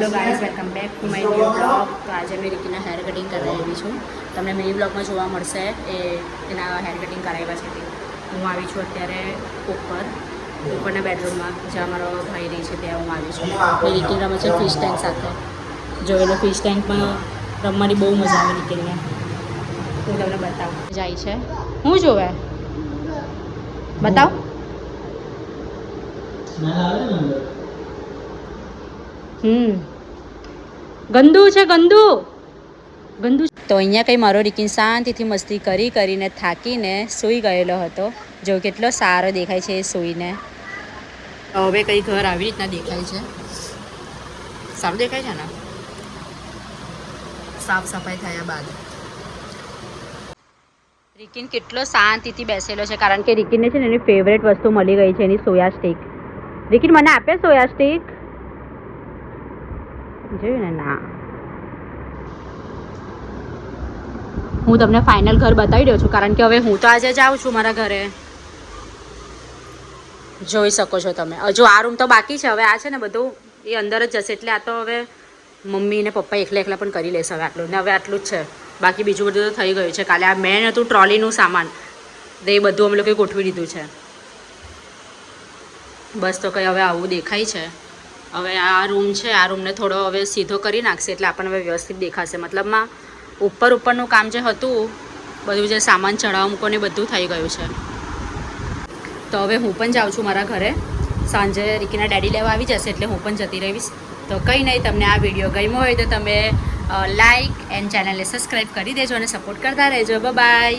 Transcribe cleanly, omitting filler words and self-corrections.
Hello guys, welcome back to my new blog. તો આજે મેં રીકીના હેર કટિંગ કરાવી આવી છું. તમને મિની બ્લોગમાં જોવા મળશે એના હેર કટિંગ કરાવ્યા છે તે. હું આવી છું અત્યારે ઉપરના બેડરૂમમાં, જ્યાં મારો ભાઈ રહી છે ત્યાં હું આવી છું. એ રીકી રમે છે ફિશ ટેન્ક સાથે. જો એને ફિશ ટેન્કમાં રમવાની બહુ મજા આવે રીકીને. હું તમને બતાવું. જાય છે હું જોવે બતાવ. ગંદુ છે ગંદુ ગંદુ. તો અહીંયા કંઈ મારો રીકીન શાંતિથી મસ્તી કરીને થાકીને સૂઈ ગયેલો હતો. જો કેટલો સારો દેખાય છે એ સૂઈને. હવે કંઈ ઘર આવી રીતના દેખાય છે. સારું દેખાય છે ને સાફ સફાઈ થયા બાદ. રીકીન કેટલો શાંતિથી બેસેલો છે કારણ કે રીકીને છે ને એની ફેવરેટ વસ્તુ મળી ગઈ છે, એની સોયા સ્ટીક. રીકીન મને આપે સોયા સ્ટીક? જોયું ને ના. હું તમને ફાઇનલ ઘર બતાવી દઉં છું કારણ કે હવે હું તો આજે જાઉં છું મારા ઘરે. જોઈ શકો છો તમે. હજુ આ રૂમ તો બાકી છે. હવે આ છે ને બધું એ અંદર જ જશે એટલે આ તો હવે મમ્મી ને પપ્પા એકલા પણ કરી લેશે હવે આટલું. ને હવે આટલું જ છે, બાકી બીજું બધું તો થઈ ગયું છે. કાલે આ મેન હતું ટ્રોલીનું સામાન, એ બધું અમે લોકોએ ગોઠવી દીધું છે. બસ તો કંઈ હવે આવું દેખાય છે. હવે આ રૂમ છે, આ રૂમને થોડો હવે સીધો કરી નાખશે એટલે આપણને હવે વ્યવસ્થિત દેખાશે. મતલબમાં ઉપરનું કામ જે હતું બધું, જે સામાન ચડાવવા મૂકો ને બધું થઈ ગયું છે. તો હવે હું પણ જાઉં છું મારા ઘરે. સાંજે રીકીના ડેડી લેવા આવી જશે એટલે હું પણ જતી રહીશ. તો કંઈ નહીં, તમને આ વિડીયો ગમ્યો હોય તો તમે લાઇક એન્ડ ચેનલને સબસ્ક્રાઈબ કરી દેજો અને સપોર્ટ કરતા રહેજો. બાય.